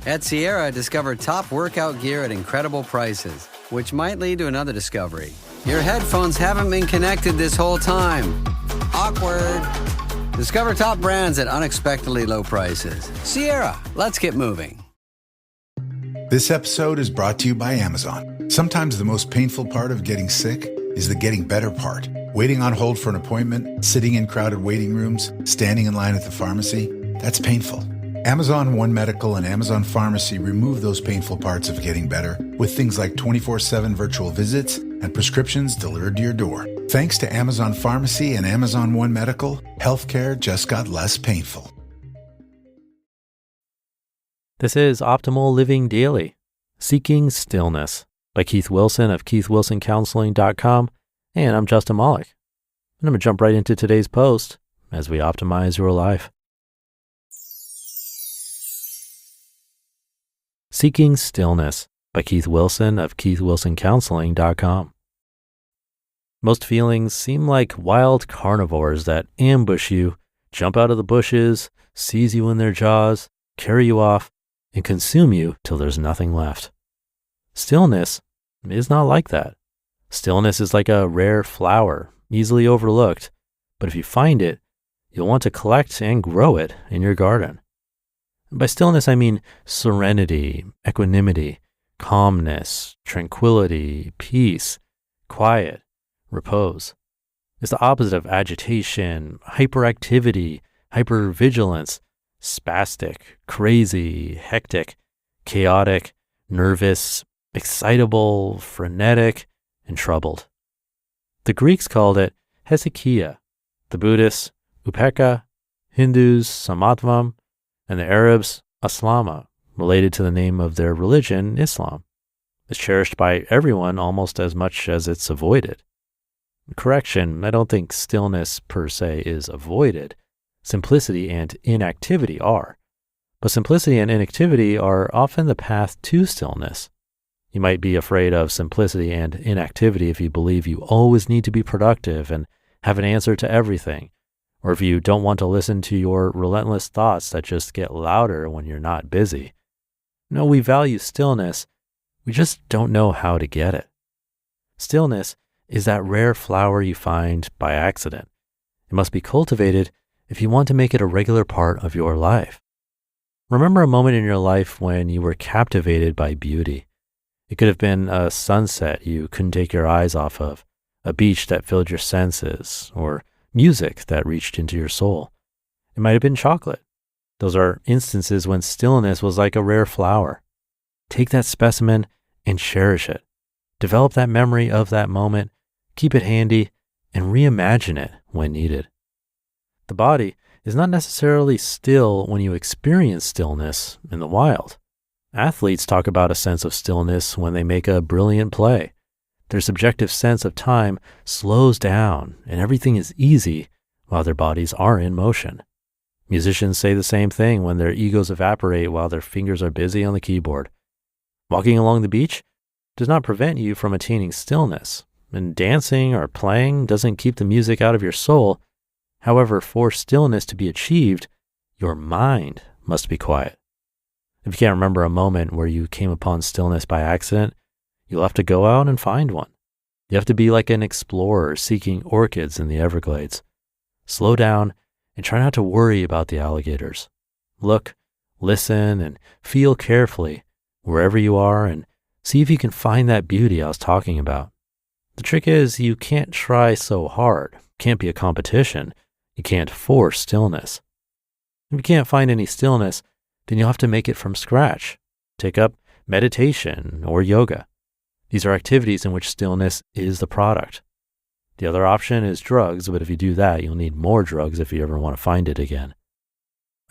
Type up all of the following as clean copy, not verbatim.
At Sierra, discover top workout gear at incredible prices, which might lead to another discovery. Your headphones haven't been connected this whole time. Awkward. Discover top brands at unexpectedly low prices. Sierra, let's get moving. This episode is brought to you by Amazon. Sometimes the most painful part of getting sick is the getting better part. Waiting on hold for an appointment, sitting in crowded waiting rooms, standing in line at the pharmacy, that's painful. Amazon One Medical and Amazon Pharmacy remove those painful parts of getting better with things like 24/7 virtual visits and prescriptions delivered to your door. Thanks to Amazon Pharmacy and Amazon One Medical, healthcare just got less painful. This is Optimal Living Daily, Seeking Stillness by Keith Wilson of keithwilsoncounseling.com, and I'm Justin Malik. And I'm going to jump right into today's post as we optimize your life. Seeking Stillness by Keith Wilson of keithwilsoncounseling.com. Most feelings seem like wild carnivores that ambush you, jump out of the bushes, seize you in their jaws, carry you off, and consume you till there's nothing left. Stillness is not like that. Stillness is like a rare flower, easily overlooked, but if you find it, you'll want to collect and grow it in your garden. By stillness, I mean serenity, equanimity, calmness, tranquility, peace, quiet, repose. It's the opposite of agitation, hyperactivity, hypervigilance, spastic, crazy, hectic, chaotic, nervous, excitable, frenetic, and troubled. The Greeks called it hesychia, the Buddhists upekkha, Hindus samatvam, and the Arabs aslama, related to the name of their religion, Islam. It's cherished by everyone almost as much as it's avoided. Correction, I don't think stillness per se is avoided. Simplicity and inactivity are. But simplicity and inactivity are often the path to stillness. You might be afraid of simplicity and inactivity if you believe you always need to be productive and have an answer to everything, or if you don't want to listen to your relentless thoughts that just get louder when you're not busy. No, we value stillness. We just don't know how to get it. Stillness is that rare flower you find by accident. It must be cultivated if you want to make it a regular part of your life. Remember a moment in your life when you were captivated by beauty. It could have been a sunset you couldn't take your eyes off of, a beach that filled your senses, or music that reached into your soul. It might have been chocolate. Those are instances when stillness was like a rare flower. Take that specimen and cherish it. Develop that memory of that moment, keep it handy, and reimagine it when needed. The body is not necessarily still when you experience stillness in the wild. Athletes talk about a sense of stillness when they make a brilliant play. Their subjective sense of time slows down and everything is easy while their bodies are in motion. Musicians say the same thing when their egos evaporate while their fingers are busy on the keyboard. Walking along the beach does not prevent you from attaining stillness, and dancing or playing doesn't keep the music out of your soul. However, for stillness to be achieved, your mind must be quiet. If you can't remember a moment where you came upon stillness by accident, you'll have to go out and find one. You have to be like an explorer seeking orchids in the Everglades. Slow down and try not to worry about the alligators. Look, listen, and feel carefully wherever you are and see if you can find that beauty I was talking about. The trick is you can't try so hard. Can't be a competition. You can't force stillness. If you can't find any stillness, then you'll have to make it from scratch. Take up meditation or yoga. These are activities in which stillness is the product. The other option is drugs, but if you do that, you'll need more drugs if you ever want to find it again.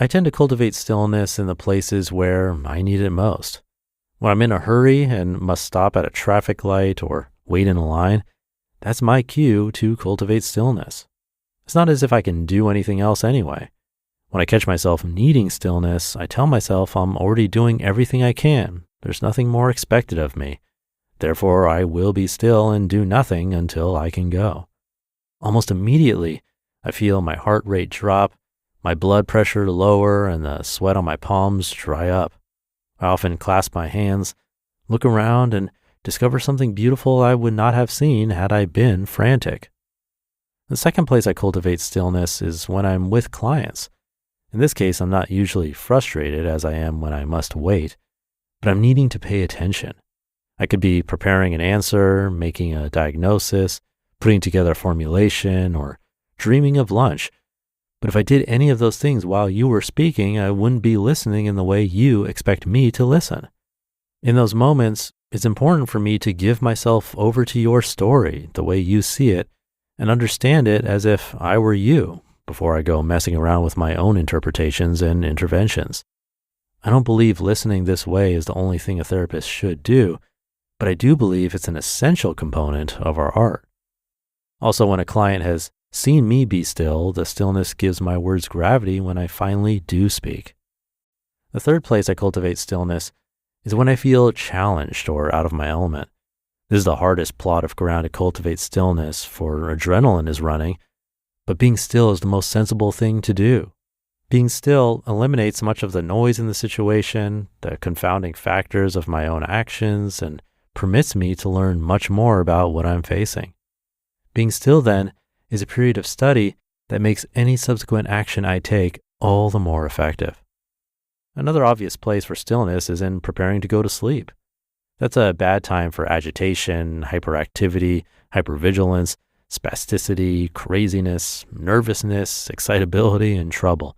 I tend to cultivate stillness in the places where I need it most. When I'm in a hurry and must stop at a traffic light or wait in a line, that's my cue to cultivate stillness. It's not as if I can do anything else anyway. When I catch myself needing stillness, I tell myself I'm already doing everything I can. There's nothing more expected of me. Therefore, I will be still and do nothing until I can go. Almost immediately, I feel my heart rate drop, my blood pressure lower, and the sweat on my palms dry up. I often clasp my hands, look around, and discover something beautiful I would not have seen had I been frantic. The second place I cultivate stillness is when I'm with clients. In this case, I'm not usually frustrated as I am when I must wait, but I'm needing to pay attention. I could be preparing an answer, making a diagnosis, putting together a formulation, or dreaming of lunch. But if I did any of those things while you were speaking, I wouldn't be listening in the way you expect me to listen. In those moments, it's important for me to give myself over to your story the way you see it and understand it as if I were you before I go messing around with my own interpretations and interventions. I don't believe listening this way is the only thing a therapist should do, but I do believe it's an essential component of our art. Also, when a client has seen me be still, the stillness gives my words gravity when I finally do speak. The third place I cultivate stillness is when I feel challenged or out of my element. This is the hardest plot of ground to cultivate stillness, for adrenaline is running, but being still is the most sensible thing to do. Being still eliminates much of the noise in the situation, the confounding factors of my own actions, and permits me to learn much more about what I'm facing. Being still, then, is a period of study that makes any subsequent action I take all the more effective. Another obvious place for stillness is in preparing to go to sleep. That's a bad time for agitation, hyperactivity, hypervigilance, spasticity, craziness, nervousness, excitability, and trouble.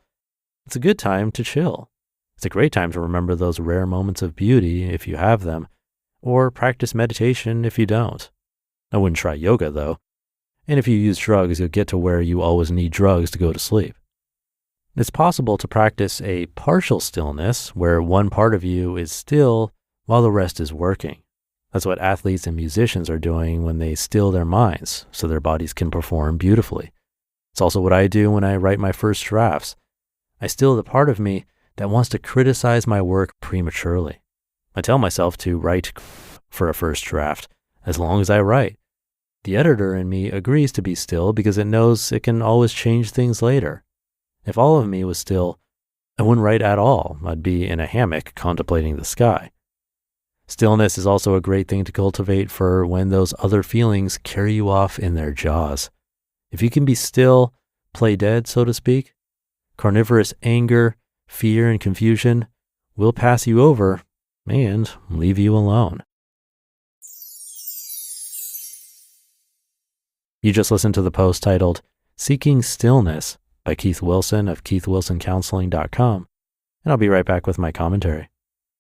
It's a good time to chill. It's a great time to remember those rare moments of beauty if you have them, or practice meditation if you don't. I wouldn't try yoga though. And if you use drugs, you'll get to where you always need drugs to go to sleep. It's possible to practice a partial stillness where one part of you is still while the rest is working. That's what athletes and musicians are doing when they still their minds so their bodies can perform beautifully. It's also what I do when I write my first drafts. I still the part of me that wants to criticize my work prematurely. I tell myself to write for a first draft as long as I write. The editor in me agrees to be still because it knows it can always change things later. If all of me was still, I wouldn't write at all. I'd be in a hammock contemplating the sky. Stillness is also a great thing to cultivate for when those other feelings carry you off in their jaws. If you can be still, play dead, so to speak, carnivorous anger, fear, and confusion will pass you over and leave you alone. You just listened to the post titled Seeking Stillness by Keith Wilson of keithwilsoncounseling.com, and I'll be right back with my commentary.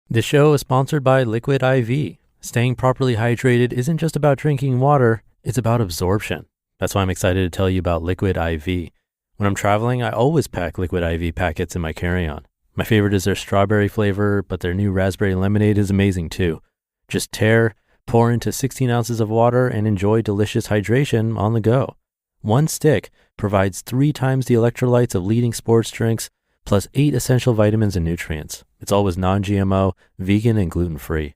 This show is sponsored by Liquid IV. Staying properly hydrated isn't just about drinking water, it's about absorption. That's why I'm excited to tell you about Liquid IV. When I'm traveling, I always pack Liquid IV packets in my carry-on. My favorite is their strawberry flavor, but their new raspberry lemonade is amazing too. Just pour into 16 ounces of water and enjoy delicious hydration on the go. One stick provides 3 times the electrolytes of leading sports drinks, plus 8 essential vitamins and nutrients. It's always non-GMO, vegan, and gluten-free.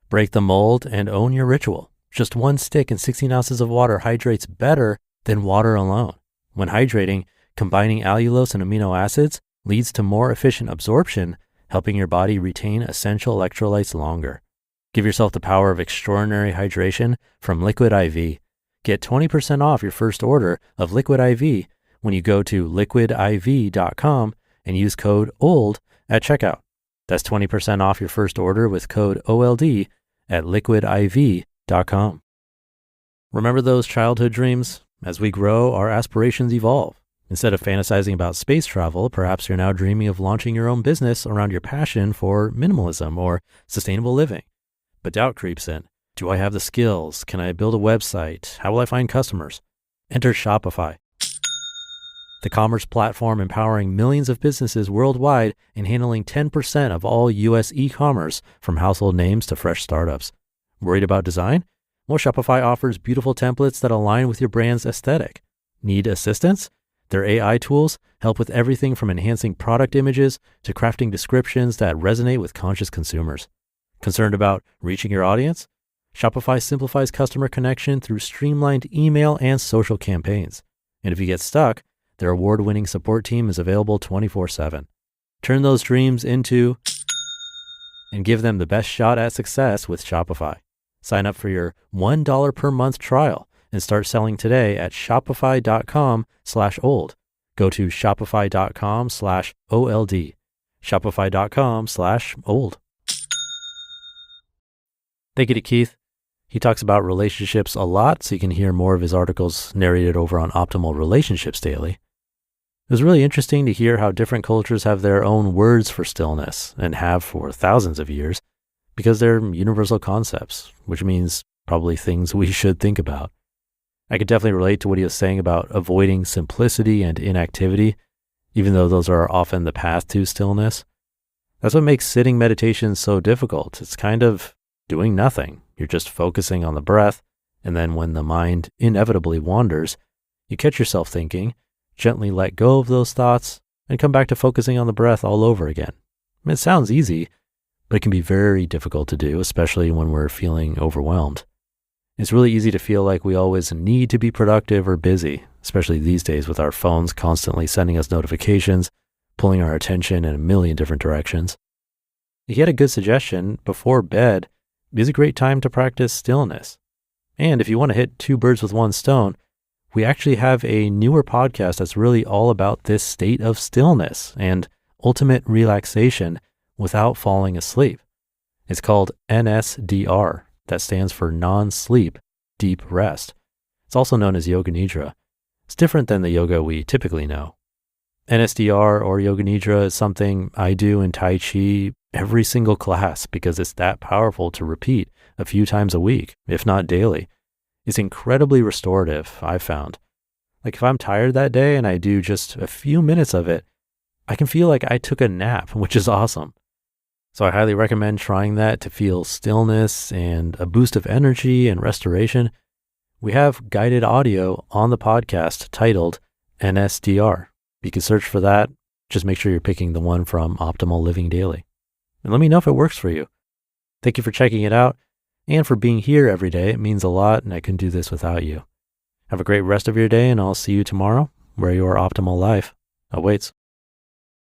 Break the mold and own your ritual. Just one stick and 16 ounces of water hydrates better than water alone. When hydrating, combining allulose and amino acids leads to more efficient absorption, helping your body retain essential electrolytes longer. Give yourself the power of extraordinary hydration from Liquid IV. Get 20% off your first order of Liquid IV when you go to liquidiv.com and use code OLD at checkout. That's 20% off your first order with code OLD at liquidiv.com. Remember those childhood dreams? As we grow, our aspirations evolve. Instead of fantasizing about space travel, perhaps you're now dreaming of launching your own business around your passion for minimalism or sustainable living. But doubt creeps in. Do I have the skills? Can I build a website? How will I find customers? Enter Shopify, the commerce platform empowering millions of businesses worldwide and handling 10% of all U.S. e-commerce, from household names to fresh startups. Worried about design? Well, Shopify offers beautiful templates that align with your brand's aesthetic. Need assistance? Their AI tools help with everything from enhancing product images to crafting descriptions that resonate with conscious consumers. Concerned about reaching your audience? Shopify simplifies customer connection through streamlined email and social campaigns. And if you get stuck, their award-winning support team is available 24/7. Turn those dreams into and give them the best shot at success with Shopify. Sign up for your $1 per month trial and start selling today at shopify.com/old. Go to shopify.com/OLD. Shopify.com/old. Thank you to Keith. He talks about relationships a lot, so you can hear more of his articles narrated over on Optimal Relationships Daily. It was really interesting to hear how different cultures have their own words for stillness and have for thousands of years because they're universal concepts, which means probably things we should think about. I could definitely relate to what he was saying about avoiding simplicity and inactivity, even though those are often the path to stillness. That's what makes sitting meditation so difficult. It's kind of doing nothing. You're just focusing on the breath, and then when the mind inevitably wanders, you catch yourself thinking, gently let go of those thoughts, and come back to focusing on the breath all over again. It sounds easy, but it can be very difficult to do, especially when we're feeling overwhelmed. It's really easy to feel like we always need to be productive or busy, especially these days with our phones constantly sending us notifications, pulling our attention in a million different directions. He had a good suggestion: before bed is a great time to practice stillness. And if you want to hit two birds with one stone, we actually have a newer podcast that's really all about this state of stillness and ultimate relaxation without falling asleep. It's called NSDR. That stands for non-sleep deep rest. It's also known as Yoga Nidra. It's different than the yoga we typically know. NSDR or Yoga Nidra is something I do in Tai Chi every single class because it's that powerful to repeat a few times a week, if not daily. It's incredibly restorative, I've found. Like if I'm tired that day and I do just a few minutes of it, I can feel like I took a nap, which is awesome. So I highly recommend trying that to feel stillness and a boost of energy and restoration. We have guided audio on the podcast titled NSDR. You can search for that. Just make sure you're picking the one from Optimal Living Daily. And let me know if it works for you. Thank you for checking it out and for being here every day. It means a lot, and I couldn't do this without you. Have a great rest of your day, and I'll see you tomorrow where your optimal life awaits.